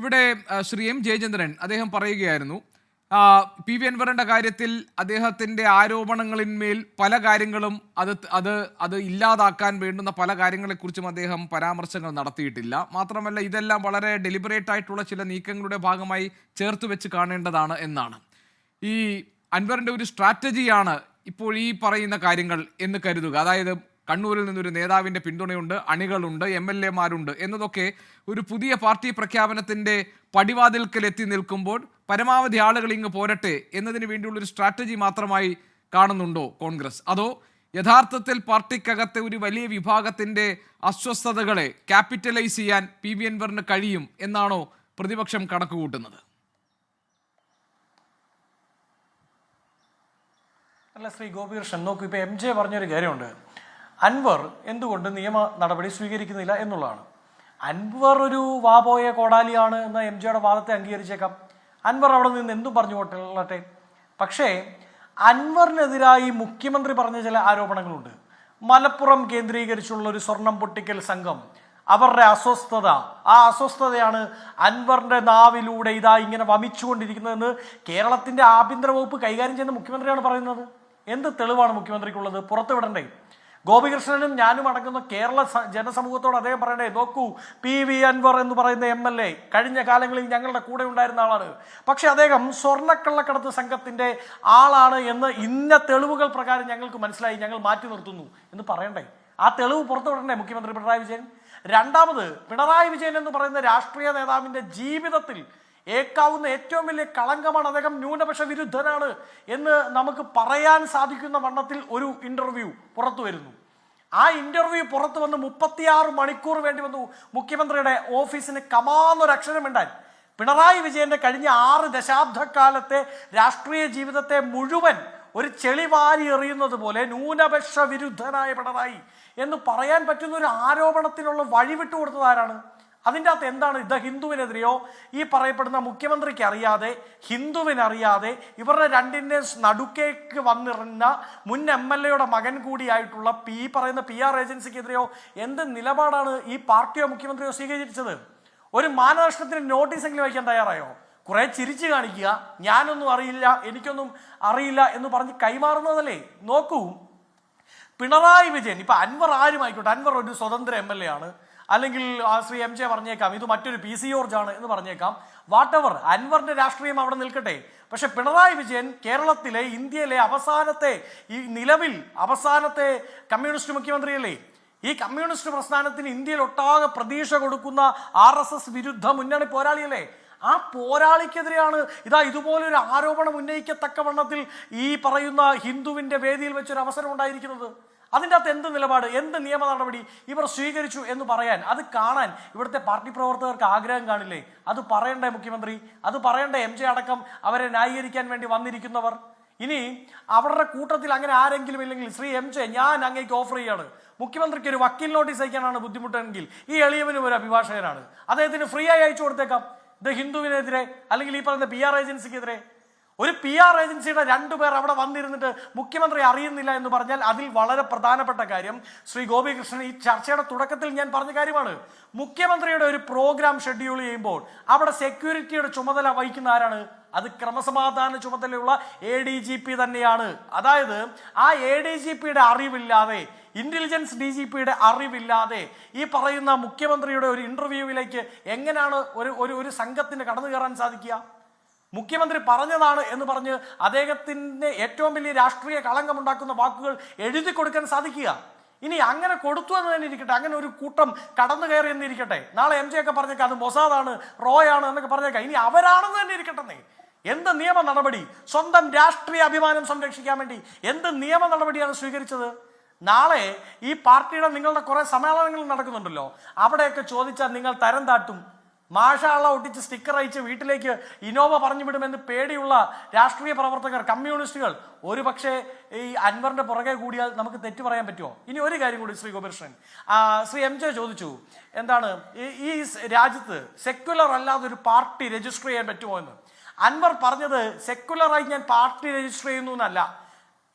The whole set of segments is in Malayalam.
ഇവിടെ ശ്രീ എം ജയചന്ദ്രൻ അദ്ദേഹം പറയുകയായിരുന്നു പി വി അൻവറിന്റെ കാര്യത്തിൽ അദ്ദേഹത്തിന്റെ ആരോപണങ്ങളിന്മേൽ പല കാര്യങ്ങളും അത് ഇല്ലാതാക്കാൻ വേണ്ടുന്ന പല കാര്യങ്ങളെക്കുറിച്ചും അദ്ദേഹം പരാമർശങ്ങൾ നടത്തിയിട്ടില്ല. മാത്രമല്ല ഇതെല്ലാം വളരെ ഡെലിബറേറ്റ് ആയിട്ടുള്ള ചില നീക്കങ്ങളുടെ ഭാഗമായി ചേർത്ത് വെച്ച് കാണേണ്ടതാണ് എന്നാണ്. ഈ അൻവറിന്റെ ഒരു സ്ട്രാറ്റജിയാണ് ഇപ്പോൾ ഈ പറയുന്ന കാര്യങ്ങൾ എന്ന് കരുതുക. അതായത് കണ്ണൂരിൽ നിന്നൊരു നേതാവിൻ്റെ പിന്തുണയുണ്ട്, അണികളുണ്ട്, MLA മാരുണ്ട് എന്നതൊക്കെ ഒരു പുതിയ പാർട്ടി പ്രഖ്യാപനത്തിൻ്റെ പടിവാതിൽക്കൽ എത്തി നിൽക്കുമ്പോൾ പരമാവധി ആളുകൾ ഇങ്ങ് പോരട്ടെ എന്നതിന് വേണ്ടിയുള്ളൊരു സ്ട്രാറ്റജി മാത്രമായി കാണുന്നുണ്ടോ കോൺഗ്രസ്? അതോ യഥാർത്ഥത്തിൽ പാർട്ടിക്കകത്തെ ഒരു വലിയ വിഭാഗത്തിൻ്റെ അസ്വസ്ഥതകളെ ക്യാപിറ്റലൈസ് ചെയ്യാൻ പി വി അൻവറിന് കഴിയും എന്നാണോ പ്രതിപക്ഷം കണക്ക് കൂട്ടുന്നത്? അല്ല ശ്രീ ഗോപികൃഷ്ണൻ, നോക്കൂ, ഇപ്പോൾ MJ പറഞ്ഞൊരു കാര്യമുണ്ട്. അൻവർ എന്തുകൊണ്ട് നിയമ നടപടി സ്വീകരിക്കുന്നില്ല എന്നുള്ളതാണ്. അൻവർ ഒരു വാപോയ കോടാലിയാണ് എന്ന MJയുടെ വാദത്തെ അംഗീകരിച്ചേക്കാം. അൻവർ അവിടെ നിന്ന് എന്തും പറഞ്ഞു കൊള്ളട്ടെ. പക്ഷേ അൻവറിനെതിരായി മുഖ്യമന്ത്രി പറഞ്ഞ ചില ആരോപണങ്ങളുണ്ട്. മലപ്പുറം കേന്ദ്രീകരിച്ചുള്ള ഒരു സ്വർണം പൊട്ടിക്കൽ സംഘം, അവരുടെ അസ്വസ്ഥത, ആ അസ്വസ്ഥതയാണ് അൻവറിന്റെ നാവിലൂടെ ഇതാ ഇങ്ങനെ വമിച്ചുകൊണ്ടിരിക്കുന്നതെന്ന് കേരളത്തിന്റെ ആഭ്യന്തര വകുപ്പ് കൈകാര്യം ചെയ്യുന്ന മുഖ്യമന്ത്രിയാണ് പറയുന്നത്. എന്ത് തെളിവാണ് മുഖ്യമന്ത്രിക്കുള്ളത്? പുറത്തുവിടണ്ടേ? ഗോപികൃഷ്ണനും ഞാനും അടങ്ങുന്ന കേരള ജനസമൂഹത്തോട് അദ്ദേഹം പറയണ്ടേ, നോക്കൂ, PV അൻവർ എന്ന് പറയുന്ന MLA കഴിഞ്ഞ കാലങ്ങളിൽ ഞങ്ങളുടെ കൂടെ ഉണ്ടായിരുന്ന ആളാണ്, പക്ഷെ അദ്ദേഹം സ്വർണ്ണക്കള്ളക്കടത്ത് സംഘത്തിന്റെ ആളാണ് എന്ന് ഇന്ന തെളിവുകൾ പ്രകാരം ഞങ്ങൾക്ക് മനസ്സിലായി, ഞങ്ങൾ മാറ്റി നിർത്തുന്നു എന്ന് പറയണ്ടേ? ആ തെളിവ് പുറത്തുവിടണ്ടേ മുഖ്യമന്ത്രി പിണറായി വിജയൻ? രണ്ടാമത്, പിണറായി വിജയൻ എന്ന് പറയുന്ന രാഷ്ട്രീയ നേതാവിന്റെ ജീവിതത്തിൽ ഏക്കാവുന്ന ഏറ്റവും വലിയ കളങ്കമാണ് അദ്ദേഹം ന്യൂനപക്ഷ വിരുദ്ധനാണ് എന്ന് നമുക്ക് പറയാൻ സാധിക്കുന്ന വണ്ണത്തിൽ ഒരു ഇന്റർവ്യൂ പുറത്തു വരുന്നു. ആ ഇന്റർവ്യൂ പുറത്തു വന്ന് 36 മണിക്കൂർ വേണ്ടി വന്നു മുഖ്യമന്ത്രിയുടെ ഓഫീസിന് കമാന്നൊരക്ഷരം ഉണ്ടായി. പിണറായി വിജയന്റെ കഴിഞ്ഞ 6 ദശാബ്ദക്കാലത്തെ രാഷ്ട്രീയ ജീവിതത്തെ മുഴുവൻ ഒരു ചെളിവാരി എറിയുന്നത് പോലെ ന്യൂനപക്ഷ വിരുദ്ധനായ പിണറായി എന്ന് പറയാൻ പറ്റുന്ന ഒരു ആരോപണത്തിനുള്ള വഴി വിട്ടുകൊടുത്തത് ആരാണ്? അതിൻ്റെ അകത്ത് എന്താണ്? ഇത് ഹിന്ദുവിനെതിരെയോ ഈ പറയപ്പെടുന്ന മുഖ്യമന്ത്രിക്ക് അറിയാതെ, ഹിന്ദുവിനറിയാതെ, ഇവരുടെ രണ്ടിൻ്റെ നടുക്കേക്ക് വന്നിരുന്ന മുൻ MLA മകൻ കൂടിയായിട്ടുള്ള പറയുന്ന PR ഏജൻസിക്കെതിരെയോ എന്ത് നിലപാടാണ് ഈ പാർട്ടിയോ മുഖ്യമന്ത്രിയോ സ്വീകരിച്ചത്? ഒരു മാനനഷ്ടത്തിന് നോട്ടീസെങ്കിലും വയ്ക്കാൻ തയ്യാറായോ? കുറെ ചിരിച്ചു കാണിക്കുക, ഞാനൊന്നും അറിയില്ല, എനിക്കൊന്നും അറിയില്ല എന്ന് പറഞ്ഞ് കൈമാറുന്നതല്ലേ? നോക്കൂ, പിണറായി വിജയൻ, ഇപ്പൊ അൻവർ ആരുമായിക്കോട്ടെ, അൻവർ ഒരു സ്വതന്ത്ര MLA ആണ്, അല്ലെങ്കിൽ ശ്രീ MJ പറഞ്ഞേക്കാം ഇത് മറ്റൊരു PC ജോർജ് ആണ് എന്ന് പറഞ്ഞേക്കാം, വാട്ടെവർ, അൻവറിന്റെ രാഷ്ട്രീയം അവിടെ നിൽക്കട്ടെ. പക്ഷെ പിണറായി വിജയൻ കേരളത്തിലെ, ഇന്ത്യയിലെ ഈ നിലവിൽ അവസാനത്തെ കമ്മ്യൂണിസ്റ്റ് മുഖ്യമന്ത്രിയല്ലേ? ഈ കമ്മ്യൂണിസ്റ്റ് പ്രസ്ഥാനത്തിന് ഇന്ത്യയിൽ ഒട്ടാകെ പ്രതീക്ഷ കൊടുക്കുന്ന RSS വിരുദ്ധ മുന്നണി പോരാളിയല്ലേ? ആ പോരാളിക്കെതിരെയാണ് ഇതുപോലൊരു ആരോപണം ഉന്നയിക്കത്തക്ക വണ്ണത്തിൽ ഈ പറയുന്ന ഹിന്ദുവിന്റെ വേദിയിൽ വെച്ചൊരു അവസരം ഉണ്ടായിരിക്കുന്നത്. അതിൻ്റെ അകത്ത് എന്ത് നിലപാട്, എന്ത് നിയമ നടപടി ഇവർ സ്വീകരിച്ചു എന്ന് പറയാൻ, അത് കാണാൻ ഇവിടുത്തെ പാർട്ടി പ്രവർത്തകർക്ക് ആഗ്രഹം കാണില്ലേ? അത് പറയണ്ടേ മുഖ്യമന്ത്രി? അത് പറയണ്ടേ MJ അടക്കം അവരെ ന്യായീകരിക്കാൻ വേണ്ടി വന്നിരിക്കുന്നവർ? ഇനി അവരുടെ കൂട്ടത്തിൽ അങ്ങനെ ആരെങ്കിലും ഇല്ലെങ്കിൽ ശ്രീ MJ, ഞാൻ അങ്ങേക്ക് ഓഫർ ചെയ്യാണ്, മുഖ്യമന്ത്രിക്ക് ഒരു വക്കീൽ നോട്ടീസ് അയക്കാനാണ് ബുദ്ധിമുട്ടെങ്കിൽ ഈ എളിയവനും ഒരു അഭിഭാഷകനാണ്, അദ്ദേഹത്തിന് ഫ്രീ ആയി അയച്ചു കൊടുത്തേക്കാം. ഇത് ഹിന്ദുവിനെതിരെ അല്ലെങ്കിൽ ഈ പറയുന്ന PR ഏജൻസിക്കെതിരെ ഒരു PR ഏജൻസിയുടെ 2 പേർ അവിടെ വന്നിരുന്നിട്ട് മുഖ്യമന്ത്രി അറിയുന്നില്ല എന്ന് പറഞ്ഞാൽ അതിൽ വളരെ പ്രധാനപ്പെട്ട കാര്യം ശ്രീ ഗോപികൃഷ്ണൻ ഈ ചർച്ചയുടെ തുടക്കത്തിൽ ഞാൻ പറഞ്ഞ കാര്യമാണ്. മുഖ്യമന്ത്രിയുടെ ഒരു പ്രോഗ്രാം ഷെഡ്യൂൾ ചെയ്യുമ്പോൾ അവിടെ സെക്യൂരിറ്റിയുടെ ചുമതല വഹിക്കുന്ന ആരാണ്? അത് ക്രമസമാധാന ചുമതലയുള്ള ADGP തന്നെയാണ്. അതായത് ആ ADGPയുടെ അറിവില്ലാതെ, ഇന്റലിജൻസ് DGPയുടെ അറിവില്ലാതെ ഈ പറയുന്ന മുഖ്യമന്ത്രിയുടെ ഒരു ഇന്റർവ്യൂവിലേക്ക് എങ്ങനെയാണ് ഒരു സംഘത്തിന് കടന്നു കയറാൻ സാധിക്കുക? മുഖ്യമന്ത്രി പറഞ്ഞതാണ് എന്ന് പറഞ്ഞ് അദ്ദേഹത്തിന്റെ ഏറ്റവും വലിയ രാഷ്ട്രീയ കളങ്കമുണ്ടാക്കുന്ന വാക്കുകൾ എഴുതി കൊടുക്കാൻ സാധിക്കുക? ഇനി അങ്ങനെ കൊടുത്തു എന്ന് തന്നെ ഇരിക്കട്ടെ, അങ്ങനെ ഒരു കൂട്ടം കടന്നു കയറി എന്നിരിക്കട്ടെ, നാളെ MJ ഒക്കെ പറഞ്ഞേക്കാം അത് മൊസാദാണ്, റോയാണ് എന്നൊക്കെ പറഞ്ഞേക്കാം, ഇനി അവരാണെന്ന് തന്നെ ഇരിക്കട്ടെ. എന്ത് നിയമ നടപടി, സ്വന്തം രാഷ്ട്രീയ അഭിമാനം സംരക്ഷിക്കാൻ വേണ്ടി എന്ത് നിയമ നടപടിയാണ് സ്വീകരിച്ചത്? നാളെ ഈ പാർട്ടിയുടെ നിങ്ങളുടെ കുറെ സമ്മേളനങ്ങൾ നടക്കുന്നുണ്ടല്ലോ, അവിടെയൊക്കെ ചോദിച്ചാൽ നിങ്ങൾ തരം താട്ടും. മാഷാള്ള ഒട്ടിച്ച് സ്റ്റിക്കർ അയച്ച് വീട്ടിലേക്ക് ഇനോവ പറഞ്ഞു വിടുമെന്ന് പേടിയുള്ള രാഷ്ട്രീയ പ്രവർത്തകർ, കമ്മ്യൂണിസ്റ്റുകൾ ഒരു പക്ഷേ ഈ അൻവറിന്റെ പുറകെ കൂടിയാൽ നമുക്ക് തെറ്റു പറയാൻ പറ്റുമോ? ഇനി ഒരു കാര്യം കൂടി ശ്രീ ഗോപികൃഷ്ണൻ, ശ്രീ MJ ചോദിച്ചു, എന്താണ് ഈ രാജ്യത്ത് സെക്യുലർ അല്ലാതെ ഒരു പാർട്ടി രജിസ്റ്റർ ചെയ്യാൻ പറ്റുമോ എന്ന്. അൻവർ പറഞ്ഞത് സെക്യുലറായി ഞാൻ പാർട്ടി രജിസ്റ്റർ ചെയ്യുന്നു എന്നല്ല.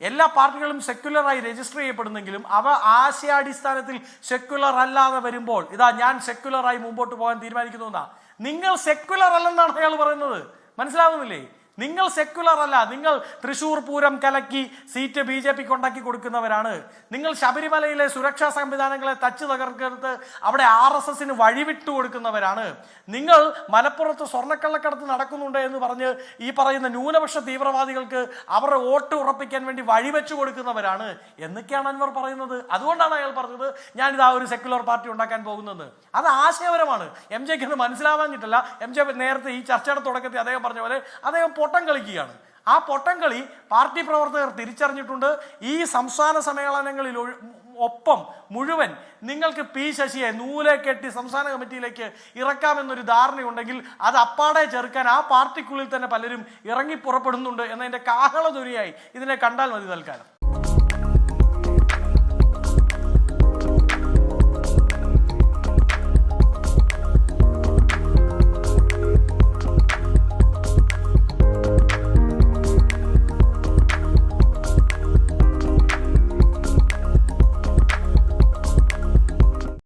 എല്ലാ പാർട്ടികളും സെക്യുലറായി രജിസ്റ്റർ ചെയ്യപ്പെടുന്നെങ്കിലും അവ ആശയാടിസ്ഥാനത്തിൽ സെക്യുലർ അല്ലാതെ വരുമ്പോൾ ഞാൻ സെക്യുലറായി മുമ്പോട്ട് പോകാൻ തീരുമാനിക്കുന്നു എന്നാ. നിങ്ങൾ സെക്യുലർ അല്ലെന്നാണ് അയാൾ പറയുന്നത്. മനസ്സിലാവുന്നില്ലേ? നിങ്ങൾ സെക്യുലർ അല്ല. നിങ്ങൾ തൃശ്ശൂർ പൂരം കലക്കി സീറ്റ് BJPക്ക് ഉണ്ടാക്കി കൊടുക്കുന്നവരാണ്. നിങ്ങൾ ശബരിമലയിലെ സുരക്ഷാ സംവിധാനങ്ങളെ തച്ചു തകർക്കരുത് അവിടെ RSSന് വഴിവിട്ടു കൊടുക്കുന്നവരാണ്. നിങ്ങൾ മലപ്പുറത്ത് സ്വർണ്ണക്കള്ളക്കടത്ത് നടക്കുന്നുണ്ട് എന്ന് പറഞ്ഞ് ഈ പറയുന്ന ന്യൂനപക്ഷ തീവ്രവാദികൾക്ക് അവരുടെ വോട്ട് ഉറപ്പിക്കാൻ വേണ്ടി വഴിവെച്ചു കൊടുക്കുന്നവരാണ് എന്നൊക്കെയാണ് അൻവർ പറയുന്നത്. അതുകൊണ്ടാണ് അയാൾ പറഞ്ഞത് ഞാനിതാ ഒരു സെക്യുലർ പാർട്ടി ഉണ്ടാക്കാൻ പോകുന്നത്. അത് ആശയപരമാണ്. MJക്ക് അത് മനസ്സിലാവാഞ്ഞിട്ടല്ല. MJ നേരത്തെ ഈ ചർച്ചയുടെ തുടക്കത്തിൽ അദ്ദേഹം പറഞ്ഞ പോലെ അദ്ദേഹം പൊട്ടം കളിക്കുകയാണ്. ആ പൊട്ടം കളി പാർട്ടി പ്രവർത്തകർ തിരിച്ചറിഞ്ഞിട്ടുണ്ട്. ഈ സംസ്ഥാന സമ്മേളനങ്ങളിൽ ഒപ്പം മുഴുവൻ നിങ്ങൾക്ക് ശശിയെ നൂലെ കെട്ടി സംസ്ഥാന കമ്മിറ്റിയിലേക്ക് ഇറക്കാമെന്നൊരു ധാരണയുണ്ടെങ്കിൽ അത് അപ്പാടെ ചെറുക്കാൻ ആ പാർട്ടിക്കുള്ളിൽ തന്നെ പലരും ഇറങ്ങി പുറപ്പെടുന്നുണ്ട് എന്നതിന്റെ കാഹളധ്വനിയായി ഇതിനെ കണ്ടാൽ മതി തൽക്കാലം.